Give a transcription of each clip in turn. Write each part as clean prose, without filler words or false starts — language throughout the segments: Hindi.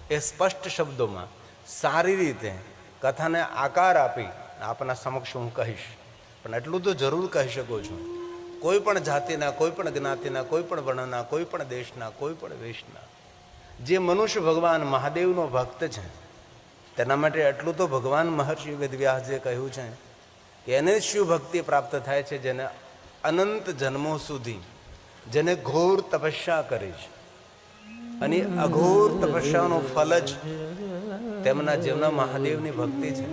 એ સ્પષ્ટ શબ્દોમાં સારી રીતે કથાને આકાર આપી આપના સમક્ષ હું કહીશ. પણ એટલું તો જરૂર કહી શકું છું, કોઈ પણ જાતિના, કોઈ પણ જ્ઞાતિના, કોઈ પણ વર્ણના, કોઈ પણ દેશના, કોઈ પણ વેશના જે મનુષ્ય ભગવાન મહાદેવનો ભક્ત છે તેના માટે એટલું તો ભગવાન મહર્ષિ વેદવ્યાસજીએ કહ્યું છે કે એને શિવ ભક્તિ પ્રાપ્ત થાય છે જેને અનંત જન્મો સુધી, જેને ઘોર તપસ્યા કરી છે અને અઘોર તપસ્યાનું ફલ જ તેમના જીવના મહાદેવની ભક્તિ છે.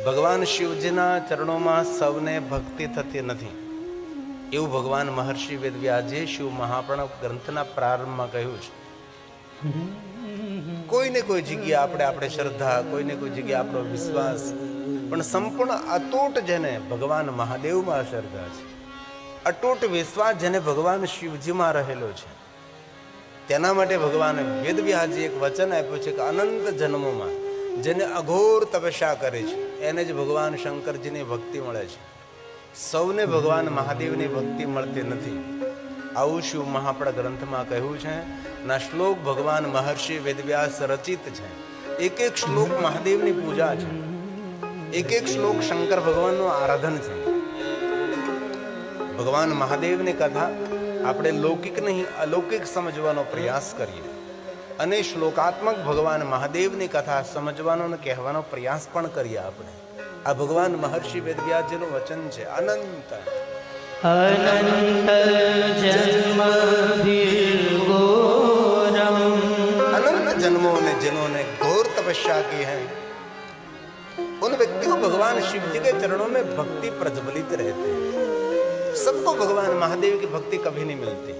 ભગવાન શિવજીના ચરણોમાં સૌને ભક્તિ થતી નથી એવું ભગવાન મહર્ષિ વેદવ્યાસજીએ શિવ મહાપ્રણવ ગ્રંથના પ્રારંભમાં કહ્યું છે. કોઈને કોઈ જગ્યાએ આપણે શ્રદ્ધા, કોઈને કોઈ જગ્યાએ આપણો વિશ્વાસ, પણ સંપૂર્ણ અતૂટ જેને ભગવાન મહાદેવમાં શ્રદ્ધા છે, અતૂટ વિશ્વાસ જેને ભગવાન શિવજીમાં રહેલો છે, તેના માટે ભગવાન વેદવ્યાસજી એક વચન આપ્યું છે કે અનંત જન્મોમાં જેને અઘોર તપસ્યા કરે છે એને જ ભગવાન શંકરજીની ભક્તિ મળે છે. સૌને ભગવાન મહાદેવની ભક્તિ મળતી નથી. આવું શિવ મહાપ્રણવ ગ્રંથમાં કહ્યું છે. ના શ્લોક ભગવાન મહર્ષિ વેદવ્યાસ રચિત છે. એક એક શ્લોક મહાદેવની પૂજા છે, એક એક શ્લોક શંકર ભગવાનનું આરાધન છે. ભગવાન મહાદેવની કથા આપણે લૌકિક નહીં અલૌકિક સમજવાનો પ્રયાસ કરીએ અને શ્લોકાત્મક ભગવાન મહાદેવની કથા સમજવાનો અને કહેવાનો પ્રયાસ પણ કરીએ. આપણે આ ભગવાન મહર્ષિ વેદવ્યાસજીનું વચન છે. અનંત अनंत जन्मों ने जिन्होंने घोर तपस्या की है उन व्यक्तियों को भगवान शिव जी के चरणों में भक्ति प्रज्वलित रहते हैं. सबको भगवान महादेव की भक्ति कभी नहीं मिलती.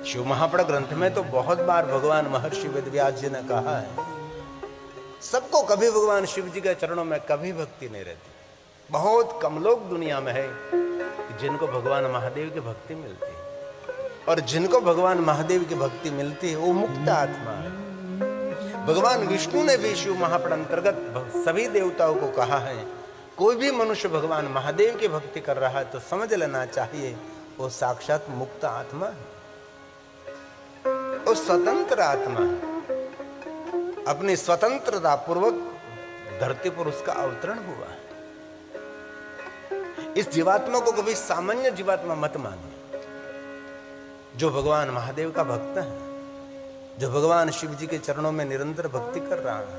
शिव महाप्रणव ग्रंथ में तो बहुत बार भगवान महर्षि वेदव्यास जी ने कहा है सबको कभी भगवान शिव जी के चरणों में कभी भक्ति नहीं रहती. बहुत कम लोग दुनिया में है जिनको भगवान महादेव की भक्ति मिलती है, और जिनको भगवान महादेव की भक्ति मिलती है वो मुक्त आत्मा है. भगवान विष्णु ने भी शिव महाप्रणव अंतर्गत सभी देवताओं को कहा है कोई भी मनुष्य भगवान महादेव की भक्ति कर रहा है तो समझ लेना चाहिए वो साक्षात मुक्त आत्मा है, वो स्वतंत्र आत्मा है. अपनी स्वतंत्रता पूर्वक धरती पर उसका अवतरण हुआ है. इस जीवात्मा को कभी सामान्य जीवात्मा मत मानिए. जो भगवान महादेव का भक्त है, जो भगवान शिव जी के चरणों में निरंतर भक्ति कर रहा है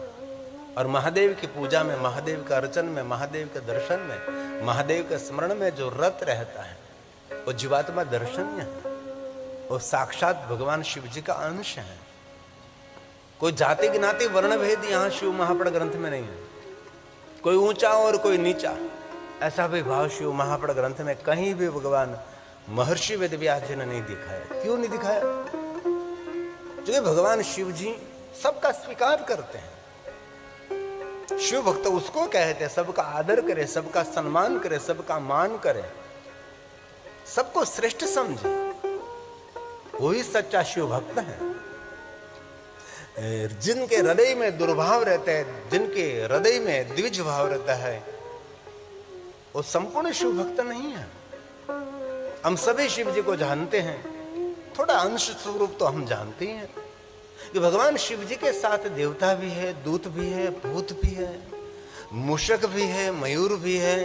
और महादेव की पूजा में, महादेव का अर्चन में, महादेव के दर्शन में, महादेव के स्मरण में जो रत रहता है वो जीवात्मा दर्शनीय है. वो साक्षात भगवान शिव जी का अंश है. कोई जाति ज्ञाति वर्ण भेद यहाँ शिव महाप्रणव ग्रंथ में नहीं है. कोई ऊंचा और कोई नीचा ऐसा भी भाव शिव महाप्रणव ग्रंथ में कहीं भी भगवान महर्षि वेदव्यास जी ने नहीं दिखाया. क्यों नहीं दिखाया? क्योंकि भगवान शिव जी सबका स्वीकार करते हैं. शिव भक्त उसको कहते हैं सबका आदर करे, सबका सम्मान करे, सबका मान करे, सबको श्रेष्ठ समझे. वही सच्चा शिव भक्त है. जिनके हृदय में दुर्भाव रहता है, जिनके हृदय में द्विज भाव रहता है, वो संपूर्ण शिव भक्त नहीं है. हम सभी शिव जी को जानते हैं, थोड़ा अंश स्वरूप तो हम जानते ही हैं कि भगवान शिव जी के साथ देवता भी है, दूत भी है, भूत भी है, मूषक भी है, मयूर भी है,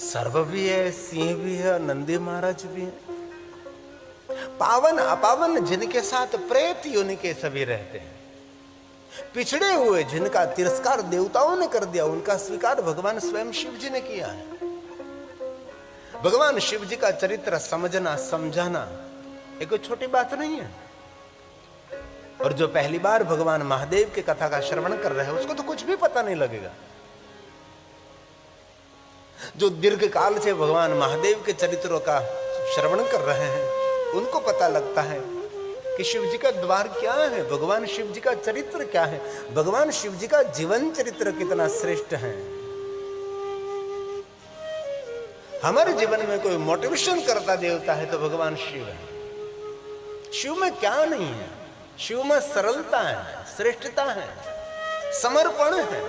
सर्व भी है, सिंह भी है, नंदी महाराज भी है. पावन अपावन जिनके साथ प्रेत योनि के सभी रहते हैं. पिछड़े हुए जिनका तिरस्कार देवताओं ने कर दिया उनका स्वीकार भगवान स्वयं शिव जी ने किया है. भगवान शिव जी का चरित्र समझना समझाना एक छोटी बात नहीं है. और जो पहली बार भगवान महादेव की कथा का श्रवण कर रहे हैं उसको तो कुछ भी पता नहीं लगेगा. जो दीर्घ काल से भगवान महादेव के चरित्रों का श्रवण कर रहे हैं उनको पता लगता है कि शिव जी का द्वार क्या है, भगवान शिव जी का चरित्र क्या है, भगवान शिव जी का जीवन चरित्र कितना श्रेष्ठ है. हमारे जीवन में कोई मोटिवेशन करता देवता है तो भगवान शिव है. शिव में क्या नहीं है? शिव में सरलता है, श्रेष्ठता है, समर्पण है,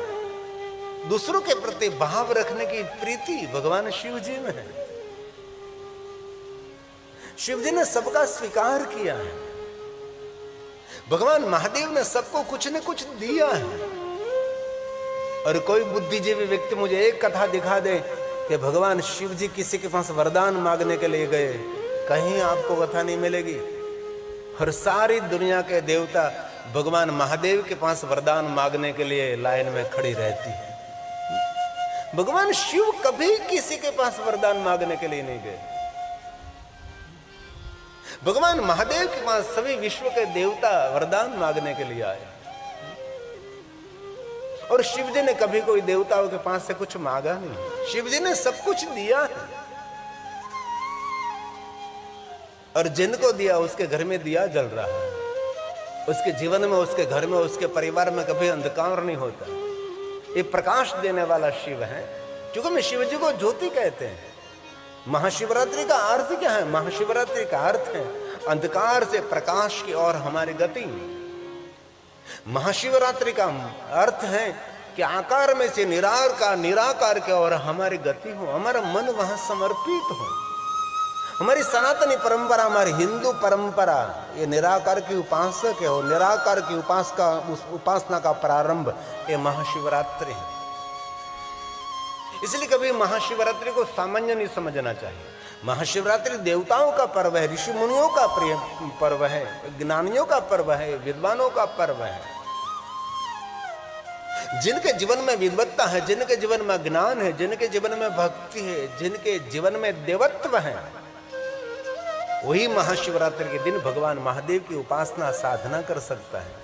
दूसरों के प्रति भाव रखने की प्रीति भगवान शिव जी में है. शिव जी ने सबका स्वीकार किया है. भगवान महादेव ने सबको कुछ न कुछ दिया है। और कोई बुद्धिजीवी व्यक्ति मुझे एक कथा दिखा दे कि भगवान शिव जी किसी के पास वरदान मांगने के लिए गए, कहीं आपको कथा नहीं मिलेगी। और सारी दुनिया के देवता भगवान महादेव के पास वरदान मांगने के लिए लाइन में खड़ी रहती है। भगवान शिव कभी किसी के पास वरदान मांगने के लिए नहीं गए। भगवान महादेव के पास सभी विश्व के देवता वरदान मांगने के लिए आए। और शिव जी ने कभी कोई देवताओं के पास से कुछ मांगा नहीं। शिव जी ने सब कुछ दिया है। और जिनको दिया उसके घर में दिया जल रहा है। उसके जीवन में, उसके घर में, उसके परिवार में कभी अंधकार नहीं होता। ये प्रकाश देने वाला शिव है। क्योंकि मैं शिव जी को ज्योति कहते हैं। महाशिवरात्रि का अर्थ क्या है? महाशिवरात्रि का अर्थ है अंधकार से प्रकाश की ओर हमारी गति। महाशिवरात्रि का अर्थ है कि आकार में से निराकार की ओर हमारी गति हो, हमारा मन वहां समर्पित हो। हमारी सनातनी परंपरा, हमारी हिंदू परंपरा ये निराकार की उपासक है। और निराकार की उपासना का प्रारंभ ये महाशिवरात्रि है। इसलिए कभी महाशिवरात्रि को सामान्य नहीं समझना चाहिए। महाशिवरात्रि देवताओं का पर्व है, ऋषि मुनियों का प्रिय पर्व है, ज्ञानियों का पर्व है, विद्वानों का पर्व है। जिनके जीवन में विद्वत्ता है, जिनके जीवन में ज्ञान है, जिनके जीवन में भक्ति है, जिनके जीवन में देवत्व है, वही महाशिवरात्रि के दिन भगवान महादेव की उपासना साधना कर सकता है।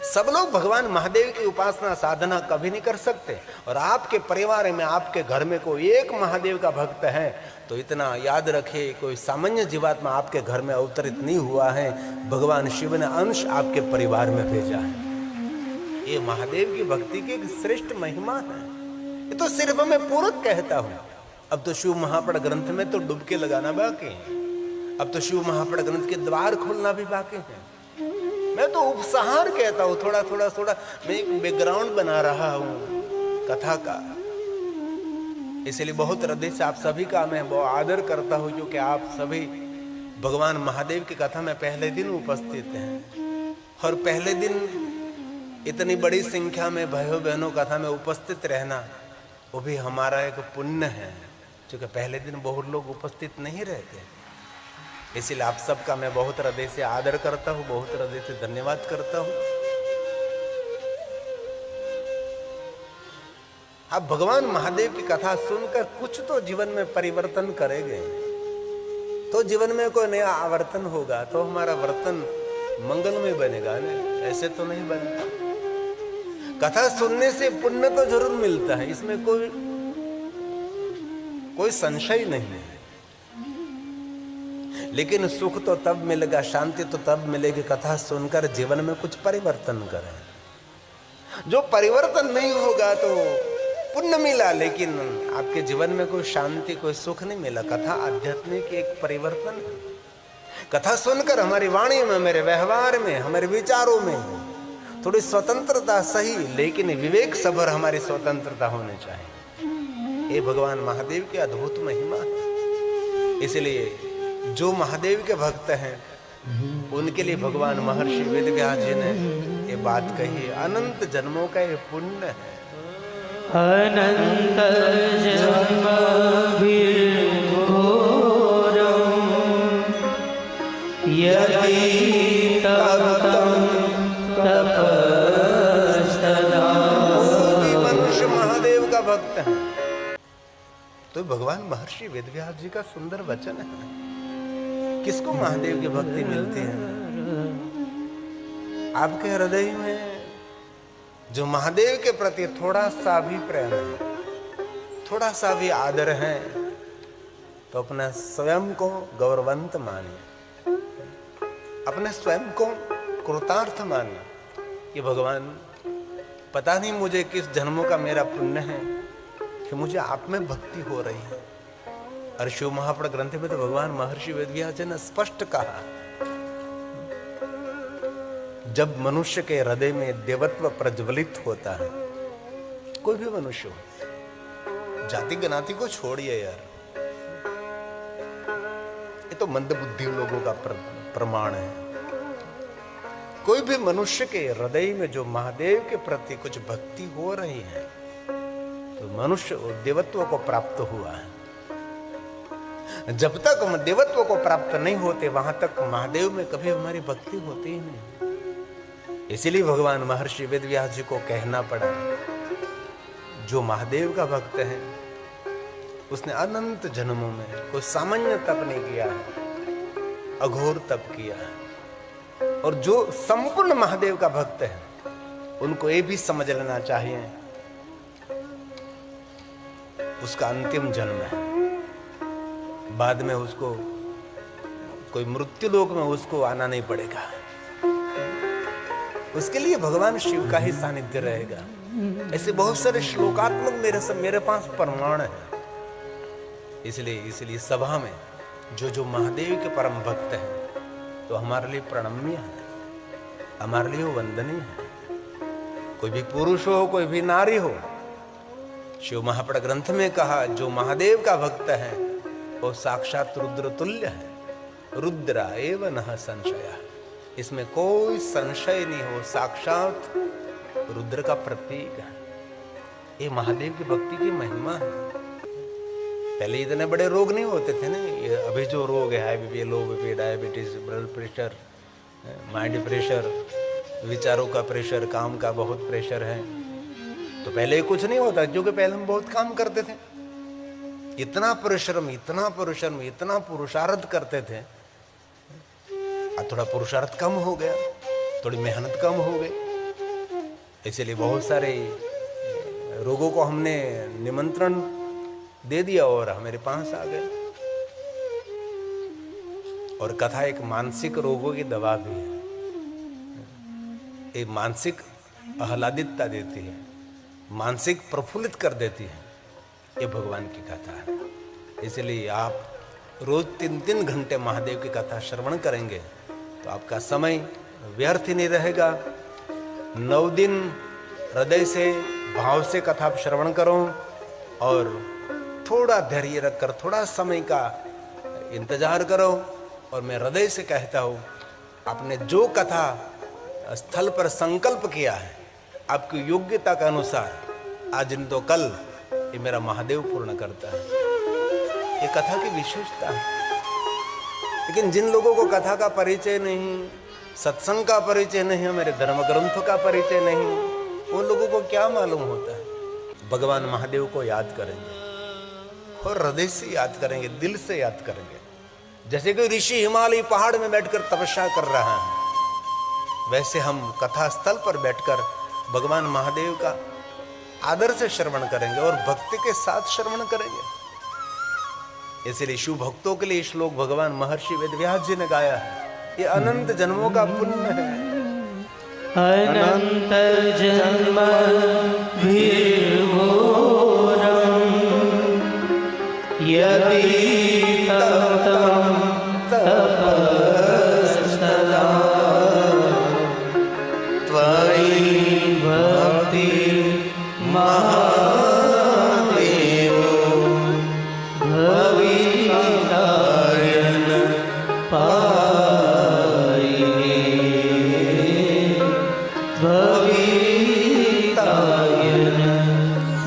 सब लोग भगवान महादेव की उपासना साधना कभी नहीं कर सकते। और आपके परिवार में, आपके घर में कोई एक महादेव का भक्त है तो इतना याद रखे, कोई सामान्य जीवात्मा आपके घर में अवतरित नहीं हुआ है। भगवान शिव ने अंश आपके परिवार में भेजा है। ये महादेव की भक्ति की एक श्रेष्ठ महिमा है। ये तो सिर्फ मैं पूरक कहता हूं। अब तो शिव महापड़ ग्रंथ में तो डुबके लगाना बाकी है। अब तो शिव महापड़ ग्रंथ के द्वार खोलना भी बाकी है। मैं तो उपसहार कहता हूं, थोड़ा थोड़ा मैं एक बैकग्राउंड बना रहा हूं कथा का। इसलिए बहुत हृदय से आप सभी का मैं बहुत आदर करता हूं, क्योंकि आप सभी भगवान महादेव की कथा में पहले दिन उपस्थित हैं। और पहले दिन इतनी बड़ी संख्या में भाइयों बहनों कथा में उपस्थित रहना वो भी हमारा एक पुण्य है, क्योंकि पहले दिन बहुत लोग उपस्थित नहीं रहते। इसलिए आप सबका मैं बहुत हृदय से आदर करता हूं, बहुत हृदय से धन्यवाद करता हूं। आप भगवान महादेव की कथा सुनकर कुछ तो जीवन में परिवर्तन करेंगे, तो जीवन में कोई नया आवर्तन होगा, तो हमारा वर्तन मंगलमय बनेगा ना। ऐसे तो नहीं बनता। कथा सुनने से पुण्य तो जरूर मिलता है, इसमें कोई संशय नहीं है। लेकिन सुख तो तब मिलेगा, शांति तो तब मिलेगी कथा सुनकर जीवन में कुछ परिवर्तन करें। जो परिवर्तन नहीं होगा तो पुण्य मिला, लेकिन आपके जीवन में कोई शांति, कोई सुख नहीं मिला। कथा आध्यात्मिक एक परिवर्तन है। कथा सुनकर हमारी वाणी में, मेरे व्यवहार में, हमारे विचारों में थोड़ी स्वतंत्रता सही, लेकिन विवेक सभर हमारी स्वतंत्रता होनी चाहिए। ये भगवान महादेव की अद्भुत महिमा है। इसलिए जो महादेव के भक्त हैं उनके लिए भगवान महर्षि वेदव्यास जी ने ये बात कही, अनंत जन्मों का ये पुण्य है। अनंत जन्म यदि तप्तं तपस्तदा। मनुष्य महादेव का भक्त है तो भगवान महर्षि वेदव्यास जी का सुंदर वचन है। किसको महादेव की भक्ति मिलती है? आपके हृदय में जो महादेव के प्रति थोड़ा सा भी प्रेम है, थोड़ा सा भी आदर है, तो अपने स्वयं को गौरवंत मानिए, अपने स्वयं को कृतार्थ मानिए कि भगवान पता नहीं मुझे किस जन्मों का मेरा पुण्य है कि मुझे आप में भक्ति हो रही है। और शिव महापड़ ग्रंथ में तो भगवान महर्षि वेदव्यास जी ने स्पष्ट कहा, जब मनुष्य के हृदय में देवत्व प्रज्वलित होता है, कोई भी मनुष्य हो, जाति गनाति को छोड़िए यार, ये तो मंदबुद्धि लोगों का प्रमाण है। कोई भी मनुष्य के हृदय में जो महादेव के प्रति कुछ भक्ति हो रही है तो मनुष्य देवत्व को प्राप्त हुआ है। जब तक हम देवत्व को प्राप्त नहीं होते वहां तक महादेव में कभी हमारी भक्ति होती ही नहीं। इसीलिए भगवान महर्षि वेदव्यास जी को कहना पड़ा, जो महादेव का भक्त है उसने अनंत जन्मों में कोई सामान्य तप नहीं किया है, अघोर तप किया है। और जो संपूर्ण महादेव का भक्त है उनको ये भी समझ लेना चाहिए उसका अंतिम जन्म है, बाद में उसको कोई मृत्यु लोक में उसको आना नहीं पड़ेगा, उसके लिए भगवान शिव का ही सानिध्य रहेगा। ऐसे बहुत सारे श्लोकात्मक मेरे पास प्रमाण है। इसलिए सभा में जो महादेव के परम भक्त हैं तो हमारे लिए प्रणम्य है, हमारे लिए वंदनीय है। कोई भी पुरुष हो कोई भी नारी हो, शिव महापड़ ग्रंथ में कहा जो महादेव का भक्त है वो साक्षात रुद्र तुल्य है। रुद्रा एव नः संशय, इसमें कोई संशय नहीं हो, साक्षात रुद्र का प्रतीक है। ये महादेव की भक्ति की महिमा है। पहले इतने बड़े रोग नहीं होते थे ना, ये अभी जो रोग है हाई बीपी, लो BP, diabetes, blood pressure, mind pressure, विचारों का प्रेशर, काम का बहुत प्रेशर है। तो पहले कुछ नहीं होता, क्योंकि पहले हम बहुत काम करते थे, इतना परिश्रम, इतना पुरुषार्थ करते थे। अब थोड़ा पुरुषार्थ कम हो गया, थोड़ी मेहनत कम हो गई, इसलिए बहुत सारे रोगों को हमने निमंत्रण दे दिया और हमारे पास आ गए। और कथा एक मानसिक रोगों की दवा भी है, एक मानसिक आह्लादितता देती है, मानसिक प्रफुल्लित कर देती है। ये भगवान की कथा है। इसलिए आप रोज 3-3 घंटे महादेव की कथा श्रवण करेंगे तो आपका समय व्यर्थ ही नहीं रहेगा। 9 दिन हृदय से भाव से कथा श्रवण करो और थोड़ा धैर्य रखकर थोड़ा समय का इंतजार करो। और मैं हृदय से कहता हूँ, आपने जो कथा स्थल पर संकल्प किया है आपकी योग्यता के अनुसार, आज नहीं तो कल ये मेरा महादेव पूर्ण करता है। ये कथा की विशेषता है। लेकिन जिन लोगों को कथा का परिचय नहीं, सत्संग का परिचय नहीं, मेरे धर्म ग्रंथों का परिचय नहीं, उन लोगों को क्या मालूम होता है। भगवान महादेव को याद करेंगे और हृदय से याद करेंगे, दिल से याद करेंगे। जैसे कोई ऋषि हिमालय पहाड़ में बैठकर तपस्या कर रहा है, वैसे हम कथा स्थल पर बैठकर भगवान महादेव का आदर से श्रवण करेंगे और भक्ति के साथ श्रवण करेंगे। इसलिए शिव भक्तों के लिए श्लोक भगवान महर्षि वेदव्यास जी ने गाया है। ये अनंत जन्मों का पुण्य है। अनंत जन्म भीर्घोरम यदि तप्तं तपस्तदा त्वयि भक्ति महादेव भवितायन पायिने भवितायन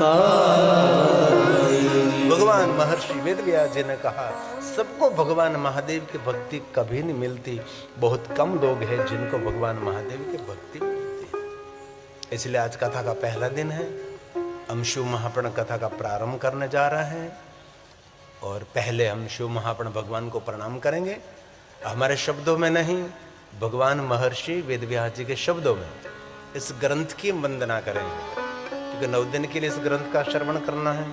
पायिने। भगवान महर्षि वेदव्यास जी ने कहा, सबको भगवान महादेव की भक्ति कभी नहीं मिलती, बहुत कम लोग हैं जिनको भगवान महादेव की भक्ति मिलती है। इसलिए आज कथा का पहला दिन है। हम शिव महापुराण कथा का प्रारंभ करने जा रहे हैं और पहले हम शिव महापुराण भगवान को प्रणाम करेंगे। हमारे शब्दों में नहीं, भगवान महर्षि वेदव्यास जी के शब्दों में इस ग्रंथ की वंदना करेंगे, क्योंकि 9 दिन के लिए इस ग्रंथ का श्रवण करना है।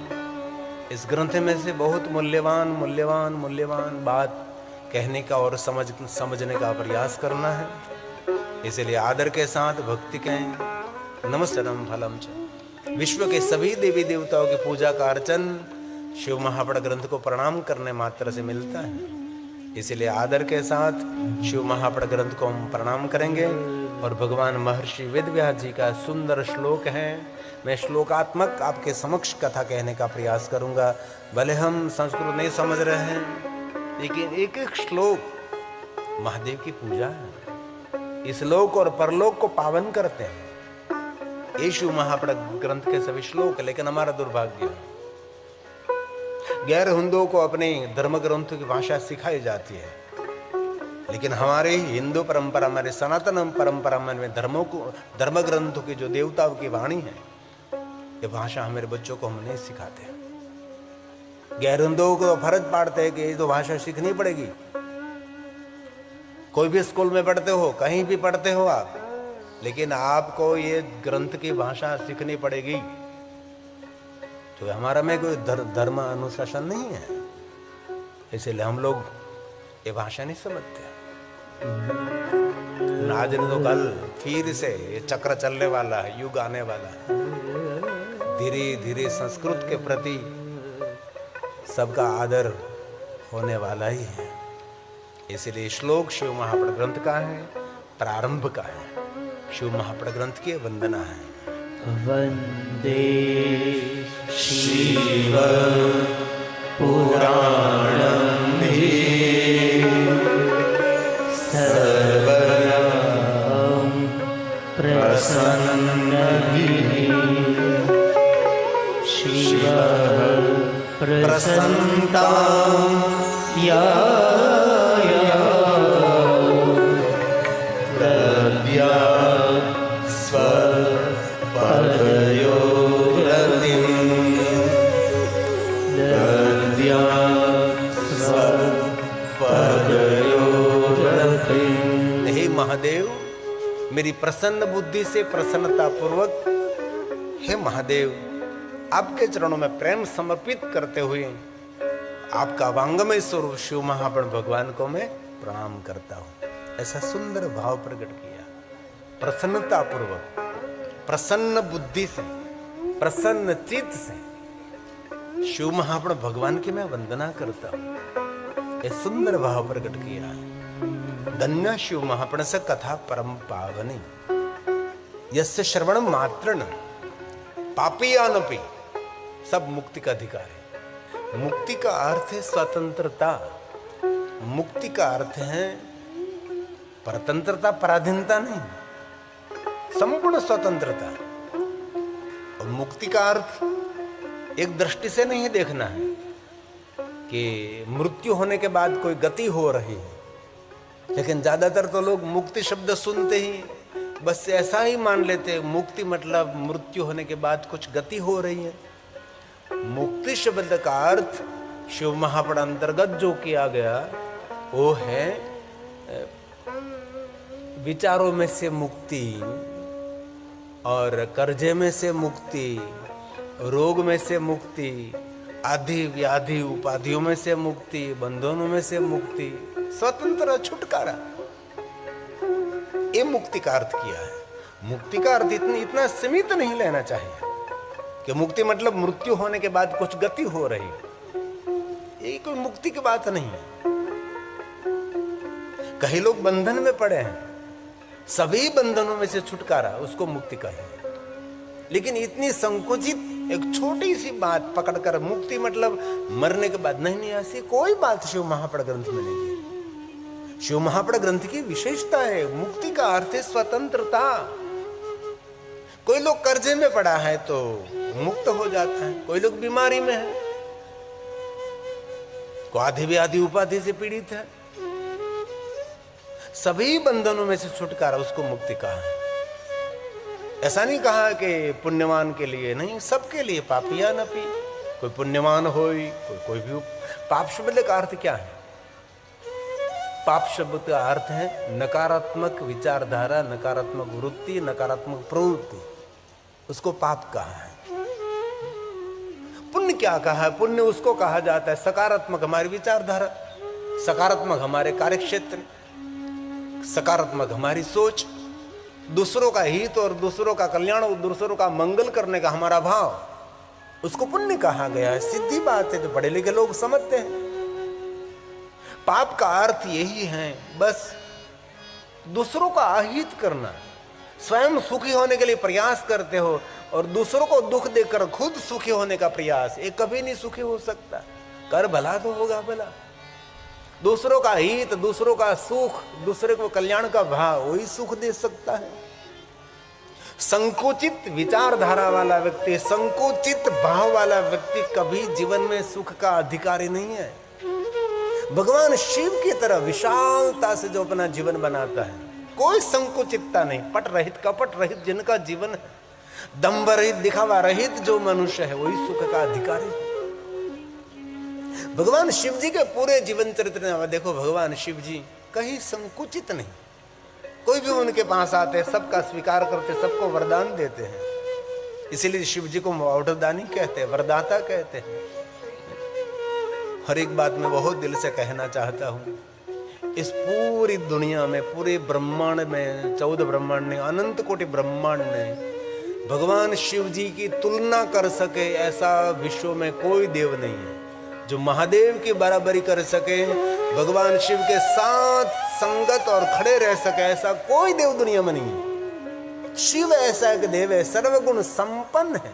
इस ग्रंथ में से बहुत मूल्यवान बात कहने का और समझने का प्रयास करना है। इसलिए आदर के साथ भक्ति कहें। नमस्कारम फलम च। विश्व के सभी देवी देवताओं की पूजा का अर्चन शिव महापुराण ग्रंथ को प्रणाम करने मात्र से मिलता है। इसलिए आदर के साथ शिव महापुराण ग्रंथ को हम प्रणाम करेंगे और भगवान महर्षि वेदव्यास जी का सुंदर श्लोक है। मैं श्लोकात्मक आपके समक्ष कथा कहने का प्रयास करूंगा। भले हम संस्कृत नहीं समझ रहे हैं, लेकिन एक एक श्लोक महादेव की पूजा है। इस लोक और परलोक को पावन करते हैं। यीशु महापड़ ग्रंथ के सभी श्लोक, लेकिन हमारा दुर्भाग्य गैर हिंदुओं को अपने धर्म ग्रंथों की भाषा सिखाई जाती है, लेकिन हमारे हिंदू परंपरा, हमारे सनातन परंपरा में धर्म ग्रंथों की जो देवताओं की वाणी है, ये भाषा हमारे बच्चों को हम नहीं सिखाते। गैर हिंदुओं को फर्ज पाड़ते हैं कि ये तो भाषा सीखनी पड़ेगी। कोई भी स्कूल में पढ़ते हो, कहीं भी पढ़ते हो आप, लेकिन आपको ये ग्रंथ की भाषा सीखनी पड़ेगी, क्योंकि हमारा में कोई धर्म अनुशासन नहीं है, इसलिए हम लोग ये भाषा नहीं समझते। आज नहीं तो कल फिर से ये चक्र चलने वाला है, युग आने वाला है। धीरे धीरे संस्कृत के प्रति सबका आदर होने वाला ही है। इसलिए श्लोक शिव महापड़ ग्रंथ का है, प्रारंभ का है, शिव महापड़ ग्रंथ की वंदना है। वंदे शिव पुराणं सर्वदा प्रसन्नभिः शिव प्रसन्नता दद्या हे महादेव, मेरी प्रसन्न बुद्धि से प्रसन्नता पूर्वक, हे महादेव, आपके चरणों में प्रेम समर्पित करते हुए आपका वांगमय स्वरूप शिव महापड़ भगवान को मैं प्रणाम करता हूं। ऐसा सुंदर भाव प्रकट किया। प्रसन्नता पूर्वक, प्रसन्न बुद्धि से, प्रसन्न चित्त से शिव महापड़ भगवान की मैं वंदना करता हूं। ये सुंदर भाव प्रकट किया। धन्य शिव महापड़ से कथा परम पावनी, यस्य श्रवण मात्र न पापीयानपि, सब मुक्ति का अधिकार है। मुक्ति का अर्थ है स्वतंत्रता। मुक्ति का अर्थ है परतंत्रता, पराधीनता नहीं, संपूर्ण स्वतंत्रता। और मुक्ति का अर्थ एक दृष्टि से नहीं देखना है कि मृत्यु होने के बाद कोई गति हो रही है, लेकिन ज्यादातर तो लोग मुक्ति शब्द सुनते ही बस ऐसा ही मान लेते हैं, मुक्ति मतलब मृत्यु होने के बाद कुछ गति हो रही है। मुक्ति शब्द का अर्थ शिव महापड़ अंतर्गत जो किया गया वो है विचारों में से मुक्ति, और कर्जे में से मुक्ति, रोग में से मुक्ति, आदि व्याधि उपाधियों में से मुक्ति, बंधनों में से मुक्ति, स्वतंत्र छुटकारा। ये मुक्ति का अर्थ किया है। मुक्ति का अर्थ इतना सीमित नहीं लेना चाहिए कि मुक्ति मतलब मृत्यु होने के बाद कुछ गति हो रही, ये कोई मुक्ति की बात नहीं है। कई लोग बंधन में पड़े हैं, सभी बंधनों में से छुटकारा, उसको मुक्ति कहे। लेकिन इतनी संकुचित एक छोटी सी बात पकड़कर मुक्ति मतलब मरने के बाद, नहीं, ऐसी कोई बात शिव महापड़ ग्रंथ में नहीं है। शिव महापड़ ग्रंथ की विशेषता है, मुक्ति का अर्थ है स्वतंत्रता। कोई लोग कर्जे में पड़ा है तो मुक्त हो जाता है, कोई लोग बीमारी में है, कोई आधि व्याधि उपाधि से पीड़ित है, सभी बंधनों में से छुटकारा, उसको मुक्ति कहा है। ऐसा नहीं कहा कि पुण्यवान के लिए, नहीं, सबके लिए। पापिया न पी, कोई पुण्यवान हो, कोई भी। पाप शब्द का अर्थ क्या है? पाप शब्द का अर्थ है नकारात्मक विचारधारा, नकारात्मक वृत्ति, नकारात्मक प्रवृत्ति, उसको पाप कहा है। पुण्य क्या कहा है? पुण्य उसको कहा जाता है सकारात्मक हमारी विचारधारा, सकारात्मक हमारे कार्यक्षेत्र, सकारात्मक हमारी सोच, दूसरों का हित और दूसरों का कल्याण और दूसरों का मंगल करने का हमारा भाव, उसको पुण्य कहा गया है। सीधी बात है, जो पढ़े लिखे लोग समझते हैं। पाप का अर्थ यही है, बस दूसरों का अहित करना। स्वयं सुखी होने के लिए प्रयास करते हो और दूसरों को दुख देकर खुद सुखी होने का प्रयास, ये कभी नहीं सुखी हो सकता। कर भला तो होगा भला। दूसरों का हित, दूसरों का सुख, दूसरे को कल्याण का भाव, वही सुख दे सकता है। संकुचित विचारधारा वाला व्यक्ति, संकुचित भाव वाला व्यक्ति कभी जीवन में सुख का अधिकारी नहीं है। भगवान शिव की तरह विशालता से जो अपना जीवन बनाता है, कोई संकुचितता नहीं, पट रहित, कपट रहित जिनका जीवन है, दंभ रहित, दिखावा रहित जो मनुष्य है, वही सुख का अधिकारी है। भगवान शिव जी के पूरे जीवन चरित्र में देखो, भगवान शिव जी कहीं संकुचित नहीं, कोई भी उनके पास आते सबका स्वीकार करते, सबको वरदान देते हैं। इसीलिए शिव जी को वरदानी कहते हैं, वरदाता कहते हैं। हर एक बात मैं बहुत दिल से कहना चाहता हूं, इस पूरी दुनिया में, पूरे ब्रह्मांड में, 14 ब्रह्मांड ने, अनंत कोटि ब्रह्मांड ने भगवान शिव जी की तुलना कर सके ऐसा विश्व में कोई देव नहीं है जो महादेव की बराबरी कर सके, भगवान शिव के साथ संगत और खड़े रह सके, ऐसा कोई देव दुनिया में नहीं है। शिव ऐसा एक देव है, सर्वगुण संपन्न है।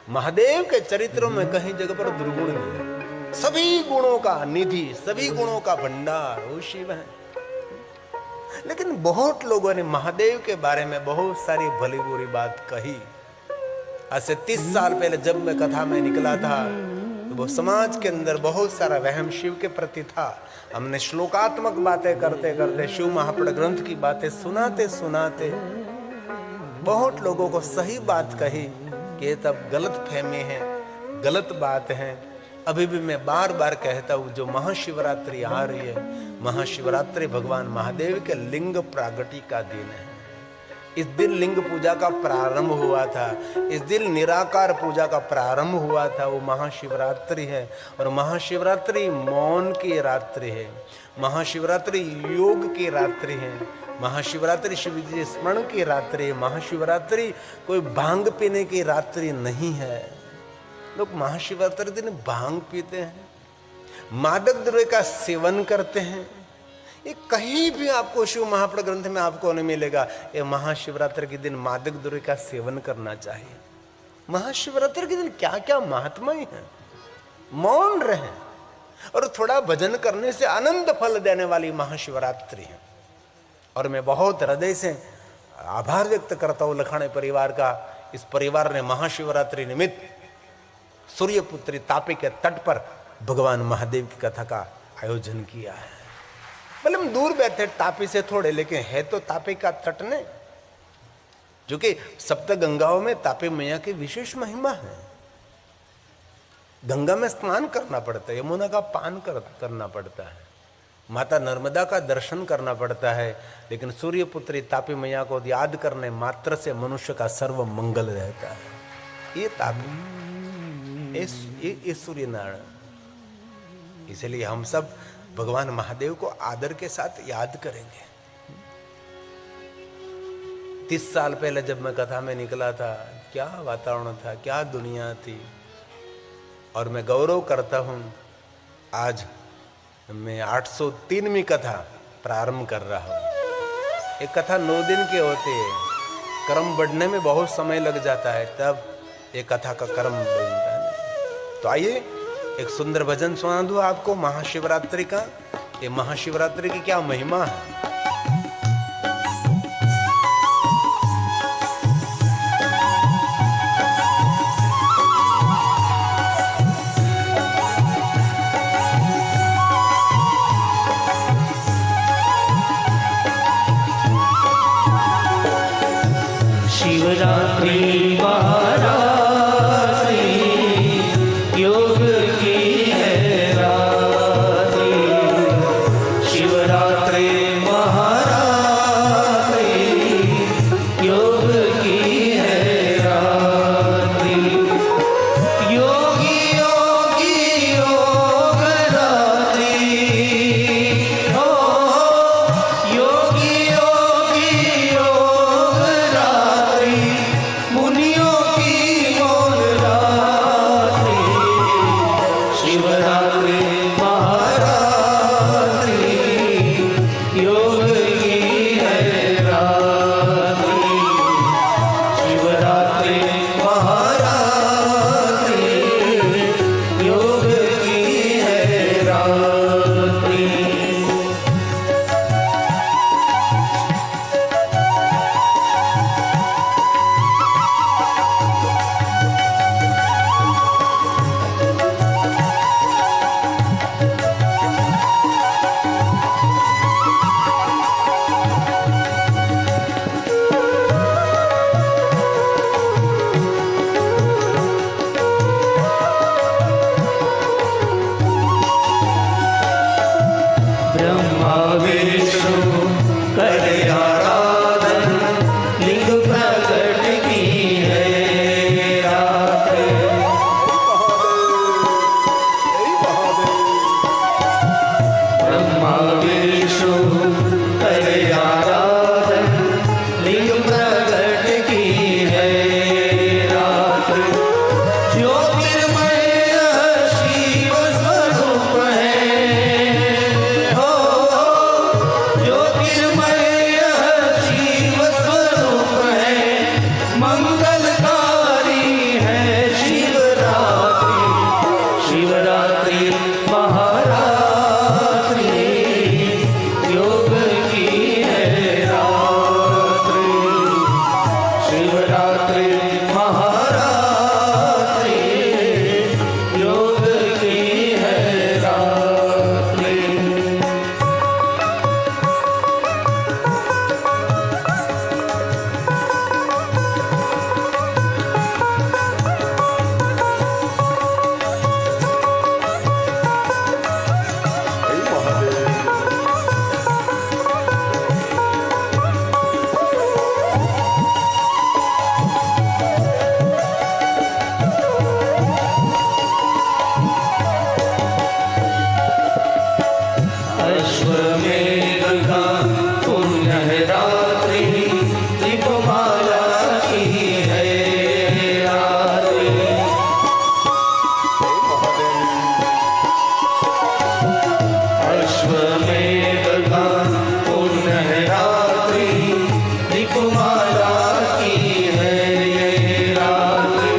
महादेव के चरित्रों में कहीं जगह पर दुर्गुण नहीं है, सभी गुणों का निधि, सभी गुणों का भंडार वो शिव है। लेकिन बहुत लोगों ने महादेव के बारे में बहुत सारी भली बुरी बात कही। आज से 30 साल पहले जब मैं कथा में निकला था तो वो समाज के अंदर बहुत सारा वहम शिव के प्रति था। हमने श्लोकात्मक बातें करते करते, शिव महापुराण ग्रंथ की बातें सुनाते सुनाते बहुत लोगों को सही बात कही कि ये तब गलत फहमी है, गलत बात है। अभी भी मैं बार बार कहता हूँ, जो महाशिवरात्रि आ रही है, महाशिवरात्रि भगवान महादेव के लिंग प्रागट्य का दिन है। इस दिन लिंग पूजा का प्रारंभ हुआ था, इस दिन निराकार पूजा का प्रारंभ हुआ था, वो महाशिवरात्रि है। और महाशिवरात्रि मौन की रात्रि है, महाशिवरात्रि योग की रात्रि है, महाशिवरात्रि शिव जी स्मरण की रात्रि है। महाशिवरात्रि कोई भांग पीने की रात्रि नहीं है। लोग महाशिवरात्रि दिन भांग पीते हैं, मादक द्रव्य का सेवन करते हैं। ये कहीं भी आपको शिव महापुराण ग्रंथ में आपको नहीं मिलेगा ये महाशिवरात्रि के दिन मादक द्रव्य का सेवन करना चाहिए। महाशिवरात्रि के दिन क्या क्या महात्मा ही है। मौन रहे और थोड़ा भजन करने से आनंद फल देने वाली महाशिवरात्रि है। और मैं बहुत हृदय से आभार व्यक्त करता हूँ लखानी परिवार का। इस परिवार ने महाशिवरात्रि निमित्त सूर्यपुत्री तापी के तट पर भगवान महादेव की कथा का आयोजन किया है। भले हम दूर बैठे तापी से थोड़े, लेकिन है तो तापी का तट ने, जो कि सप्त गंगाओं में तापी मैया की विशेष महिमा है। गंगा में स्नान करना पड़ता है, यमुना का पान करना पड़ता है, माता नर्मदा का दर्शन करना पड़ता है, लेकिन सूर्यपुत्री तापी मैया को याद करने मात्र से मनुष्य का सर्व मंगल रहता है। ये तापी, ये सूर्य नारायण। इसलिए हम सब भगवान महादेव को आदर के साथ याद करेंगे। 30 साल पहले जब मैं कथा में निकला था, क्या वातावरण था, क्या दुनिया थी। और मैं गौरव करता हूं, आज मैं 803वीं कथा प्रारंभ कर रहा हूं। एक कथा 9 दिन की होती है, क्रम बढ़ने में बहुत समय लग जाता है, तब एक कथा का क्रम बनता है। तो आइए एक सुंदर भजन सुना दूं आपको महाशिवरात्रि का। ये महाशिवरात्रि की क्या महिमा है। शिवरात्रि योग की है रात्रि, शिवरात्रि मुनियों मंगलकारी है शिवरात्रि, शिवरात्रि महारात्रि, योग की है रात्रि, शिवरात्रि महारात्रि, योग की है रात्रि। अश्वमेध का पुण्य है रात्रि, दीपमाला की है रात्रि, अश्वमेध का पुण्य है रात्रि, दीपमाला की है ये रात्रि।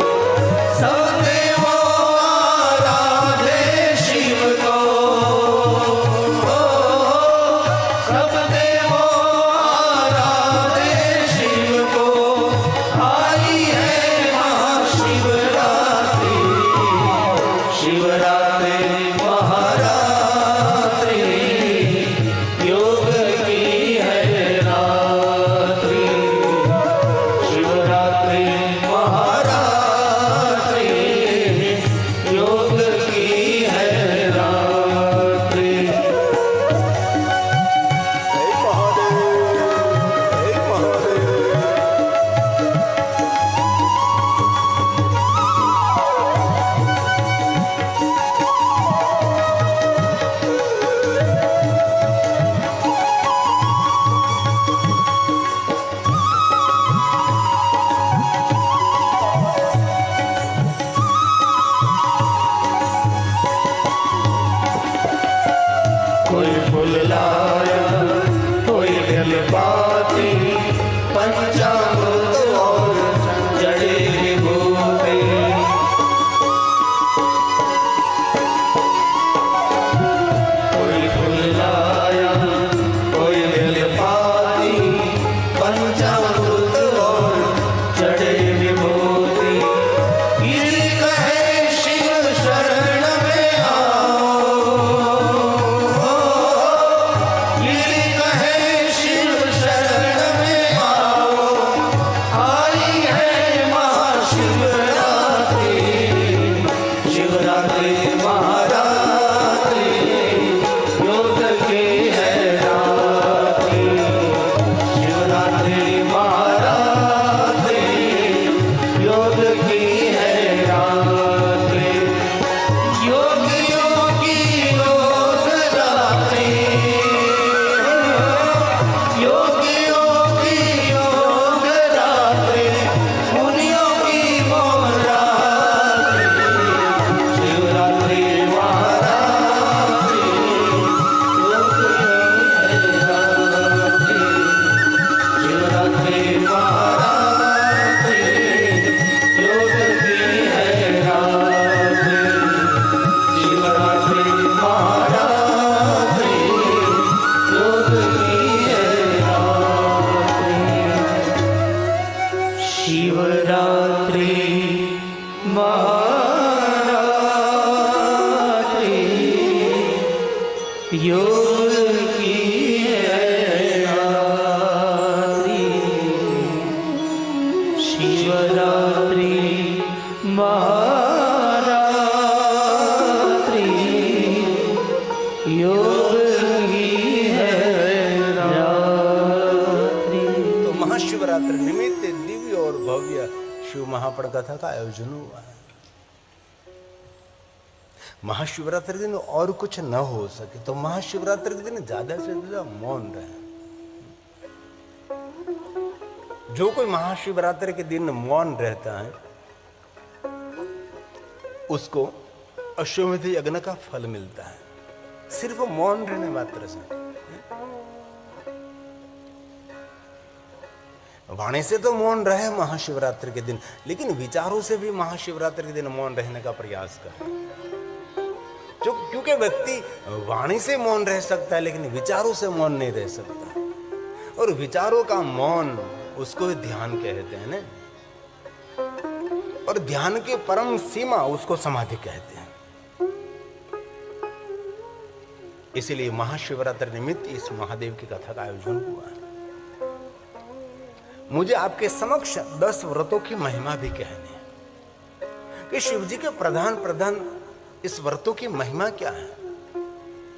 सब देवों आराधे शिव को, सब देवों आराधे शिव को, आई है महाशिवरात्रि, शिवरात्रि महारात्रि, योग की है रात्रि, शिवरात्रि महारात्रि, योग की है रात्रि। कोई फूल लाया, कोई जलपाती, पंचामृत और जड़ी बूटी, कोई फूल लाया, कोई जलपाती, पंचामृत और जड़ी बूटी, गिरी कहे शिव शरण में आओ, गिरी कहे शिव शरण में आओ, आई है महाशिवरात्रि, शिवरात्रि महारात्रि, योग की है रात्रि, शिवरात्रि महारात्रि, योग की है रात्रि, योग योगी योग रात्रि, योग योगी योग रात्रि, मुनियों की मोह रात्रि, शिवरात्रि महारात्रि, योग की है रात्रि, शिवरात्रि महारात्रि, योग की है रात्रि, शिवरात्रि महारात्रि, योग की है रात्रि, शिवरात्रि महारात्रि, योग की है रात्रि, शिवरात्रि महारात्रि, योग की है रात्रि। तो महाशिवरात्रि निमित्त दिव्य और भव्य शिव महापड़ कथा का आयोजन हुआ है। महाशिवरात्रि के दिन और कुछ न हो सके तो महाशिवरात्रि के दिन ज्यादा से ज्यादा मौन रहे। जो कोई महाशिवरात्रि के दिन मौन रहता है उसको अश्वमेध यज्ञ का फल मिलता है, सिर्फ मौन रहने मात्र से। वाणी से तो मौन रहे महाशिवरात्रि के दिन, लेकिन विचारों से भी महाशिवरात्रि के दिन मौन रहने का प्रयास करें। जो क्योंकि व्यक्ति वाणी से मौन रह सकता है लेकिन विचारों से मौन नहीं रह सकता, और विचारों का मौन उसको ध्यान कहते हैं ना, और ध्यान की परम सीमा उसको समाधि कहते हैं। इसीलिए महाशिवरात्रि निमित्त इस महादेव की कथा का आयोजन हुआ है। मुझे आपके समक्ष 10 व्रतों की महिमा भी कहनी है कि शिव जी के प्रधान इस व्रतों की महिमा क्या है।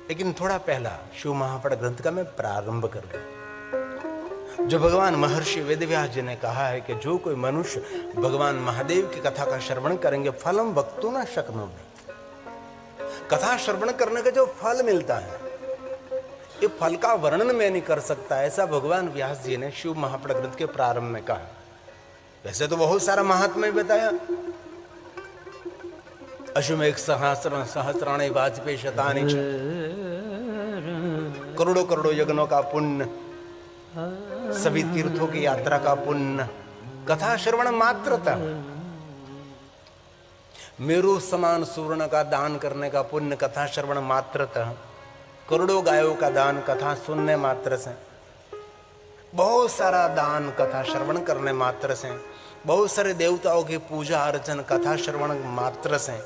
लेकिन थोड़ा पहला शिव महापड़ ग्रंथ का मैं प्रारंभ कर दूं। जो भगवान महर्षि वेदव्यास जी ने कहा है कि जो कोई मनुष्य भगवान महादेव की कथा का श्रवण करेंगे, फलम वक्तु न शक्नोमि, कथा श्रवण करने का जो फल मिलता है, ये फल का वर्णन मैं नहीं कर सकता, ऐसा भगवान व्यास जी ने शिव महापड़ ग्रंथ के प्रारंभ में कहा। वैसे तो बहुत सारा महात्म्य बताया, अश्वमेघ सहस्राणि वाजपेयी शतानि, करोड़ों करोड़ों यज्ञों का पुण्य, सभी तीर्थों की यात्रा का पुण्य, कथा श्रवण मात्रता, मेरु समान सुवर्ण का दान करने का पुण्य कथा श्रवण मात्रता, करोड़ों गायों का दान कथा सुनने मात्र से, बहुत सारा दान कथा श्रवण करने मात्र से, बहुत सारे देवताओं की पूजा अर्चन कथा श्रवण मात्र से,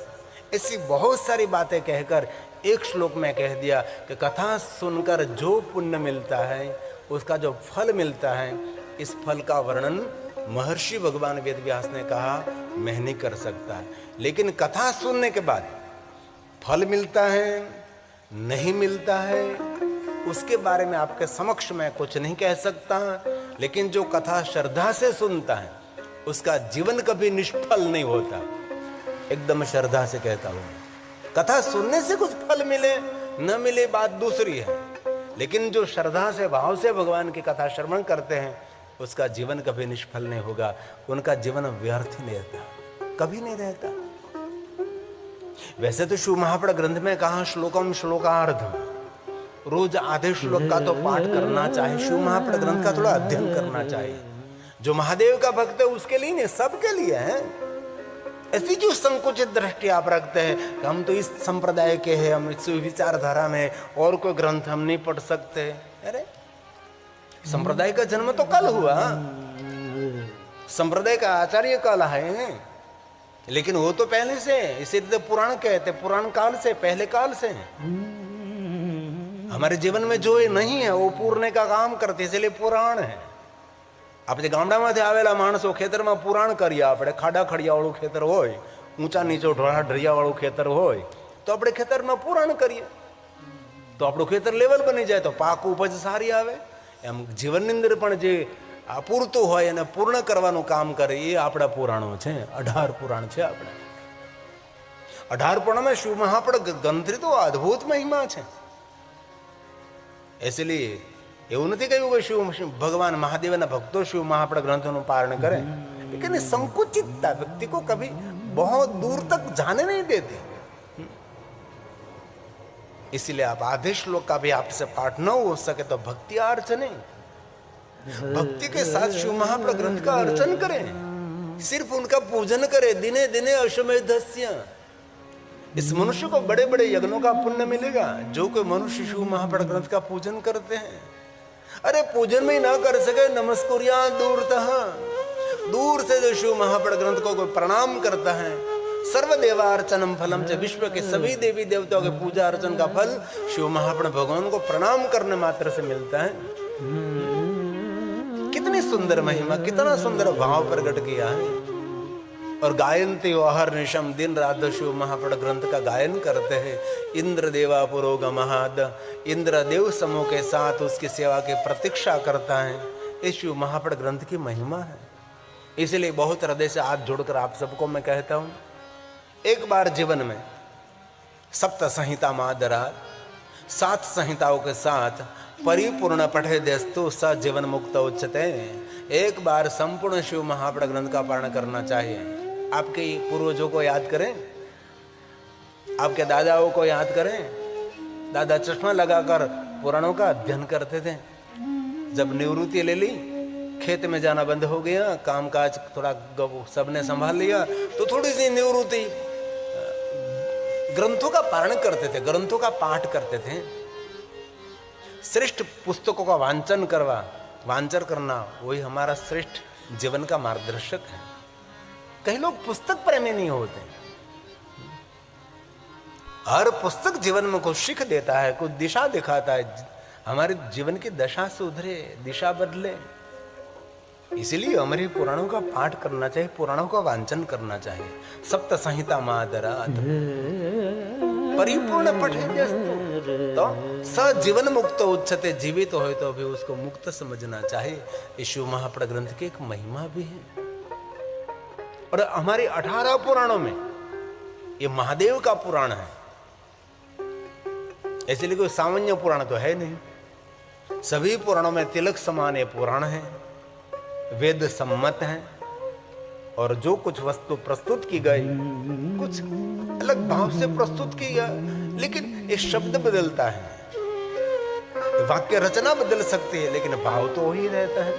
ऐसी बहुत सारी बातें कहकर एक श्लोक में कह दिया कि कथा सुनकर जो पुण्य मिलता है, उसका जो फल मिलता है, इस फल का वर्णन महर्षि भगवान वेदव्यास ने कहा मैं नहीं कर सकता। लेकिन कथा सुनने के बाद फल मिलता है नहीं मिलता है, उसके बारे में आपके समक्ष मैं कुछ नहीं कह सकता। लेकिन जो कथा श्रद्धा से सुनता है उसका जीवन कभी निष्फल नहीं होता। एकदम श्रद्धा से कहता हूं, कथा सुनने से कुछ फल मिले न मिले बात दूसरी है, लेकिन जो श्रद्धा से भाव से भगवान की कथा श्रवण करते हैं उसका जीवन कभी निष्फल नहीं होगा, उनका जीवन व्यर्थ नहीं रहता, कभी नहीं रहता। वैसे तो शिव महापड़ ग्रंथ में कहा श्लोकम श्लोकार्धम, रोज आधे श्लोक का तो पाठ करना चाहिए, शिव महापड़ ग्रंथ का थोड़ा अध्ययन करना चाहिए। जो महादेव का भक्त है उसके लिए नहीं, सबके लिए है। ऐसी जो संकुचित दृष्टि आप रखते हैं कि हम तो इस संप्रदाय के हैं, हम इस विचारधारा में और कोई ग्रंथ हम नहीं पढ़ सकते। अरे संप्रदाय का जन्म तो कल हुआ, संप्रदाय का आचार्य कल है, लेकिन वो तो पहले से, इसीलिए तो पुराण कहते, पुराण काल से, पहले काल से। हमारे जीवन में जो नहीं है वो पूरने का काम करते, इसलिए पुराण है। આપણે ગામડામાંથી આવેલા માણસો ખેતરમાં પુરાણ કરીએ, આપણે ખાડા ખડિયાવાળું ખેતર હોય, ઊંચા નીચો ઢોળા ઢળિયાવાળું ખેતર હોય તો આપણે ખેતરમાં પુરાણ કરીએ તો આપણું ખેતર લેવલ બની જાય, તો પાક ઉપજ સારી આવે। એમ જીવનની અંદર પણ જે અપૂરતું હોય એને પૂર્ણ કરવાનું કામ કરે એ આપણા પુરાણો છે। 18 પુરાણ છે આપણે। 18 પુરાણમાં શિવ મહાપડ ગ્રંથની તો અદ્ભુત મહિમા છે। इसलिए એવું નથી કહ્યું કે शिव भगवान महादेवના ભક્તો शिव महापड़ ग्रंथों पारण करें, लेकिन संकुचितता व्यक्ति को कभी बहुत दूर तक जाने नहीं देती। इसलिए आप आधे श्लोक का भी आपसे पाठ न हो सके तो भक्ति अर्चने, भक्ति के साथ शिव महापड़ ग्रंथ का अर्चन करें, सिर्फ उनका पूजन करें। दिने दिने अश्वमेधस्य, इस मनुष्य को बड़े बड़े यज्ञों का पुण्य मिलेगा जो कोई मनुष्य शिव महापड़ ग्रंथ का पूजन करते हैं। अरे पूजन में ना कर सके नमस्कुर्या दूरतः, दूर से जो शिव महापड़ ग्रंथ को कोई प्रणाम करता है, सर्वदेवार्चनम फलम च, विश्व के सभी देवी देवताओं के पूजा अर्चन का फल शिव महापड़ भगवान को प्रणाम करने मात्र से मिलता है। कितनी सुंदर महिमा, कितना सुंदर भाव प्रकट किया है। और गायन्ति अहर्निशम, दिन रात शिव महापड़ ग्रंथ का गायन करते हैं। इंद्र देवा पुरोगमहाद, इंद्र देव समूह के साथ उसकी सेवा की प्रतीक्षा करता है। ये शिव महापड़ ग्रंथ की महिमा है। इसलिए बहुत हृदय से हाथ जोड़कर आप सबको मैं कहता हूं, एक बार जीवन में सप्त संहिता मादरा, 7 संहिताओं के साथ परिपूर्ण पठे देस्तु स जीवन मुक्त उच्चते। एक बार संपूर्ण शिव महापड़ ग्रंथ का पारण करना चाहिए। आपके पूर्वजों को याद करें, आपके दादाओं को याद करें। दादा चश्मा लगाकर पुराणों का अध्ययन करते थे। जब निवृत्ति ले ली खेत में जाना बंद हो गया, कामकाज थोड़ा सबने संभाल लिया, तो थोड़ी सी निवृत्ति, ग्रंथों का पारण करते थे, ग्रंथों का पाठ करते थे, श्रेष्ठ पुस्तकों का वांचन करना वही हमारा श्रेष्ठ जीवन का मार्गदर्शक है। कई लोग पुस्तक प्रेमी नहीं होते। हर पुस्तक जीवन में कुछ सीख देता है, कुछ दिशा दिखाता है, हमारे जीवन की दशा सुधरे, दिशा बदले। इसलिए हमारे पुराणों का पाठ करना चाहिए, पुराणों का वांचन करना चाहिए। सप्त संहिता मादरात परिपूर्ण पठेद्यस्तु तो स जीवन मुक्त उच्चते, जीवित हो तो भी उसको मुक्त समझना चाहिए। ये शिव महापुराण ग्रंथ की एक महिमा भी है। और हमारे 18 पुराणों में ये महादेव का पुराण है, इसलिए कोई सामान्य पुराण तो है नहीं। सभी पुराणों में तिलक समान ये पुराण है, वेद सम्मत है, और जो कुछ वस्तु प्रस्तुत की गई कुछ अलग भाव से प्रस्तुत की गई, लेकिन एक शब्द बदलता है, वाक्य रचना बदल सकती है, लेकिन भाव तो वही रहता है।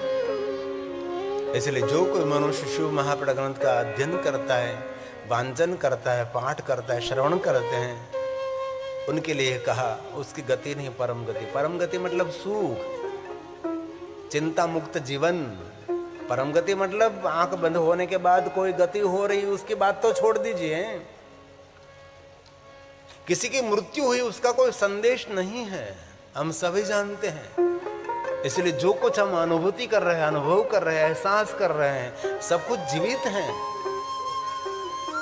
इसलिए जो कोई मनुष्य शिव महापुराण ग्रंथ का अध्ययन करता है, वांचन करता है, पाठ करता है, श्रवण करते हैं, उनके लिए कहा उसकी गति नहीं परम गति। परम गति मतलब सुख, चिंता मुक्त जीवन। परम गति मतलब आंख बंद होने के बाद कोई गति हो रही, उसकी बात तो छोड़ दीजिए। किसी की मृत्यु हुई, उसका कोई संदेश नहीं है, हम सभी जानते हैं। इसलिए जो कुछ हम अनुभूति कर रहे हैं, अनुभव कर रहे हैं, एहसास कर रहे हैं, सब कुछ जीवित हैं।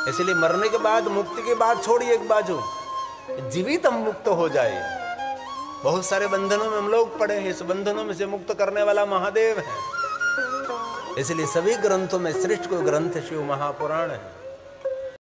इसलिए मरने के बाद मुक्ति की बात छोड़िए एक बाजू, जीवित हम मुक्त हो जाए। बहुत सारे बंधनों में हम लोग पड़े हैं, इस बंधनों में से मुक्त करने वाला महादेव है। इसलिए सभी ग्रंथों में श्रेष्ठ कोई ग्रंथ शिव महापुराण है।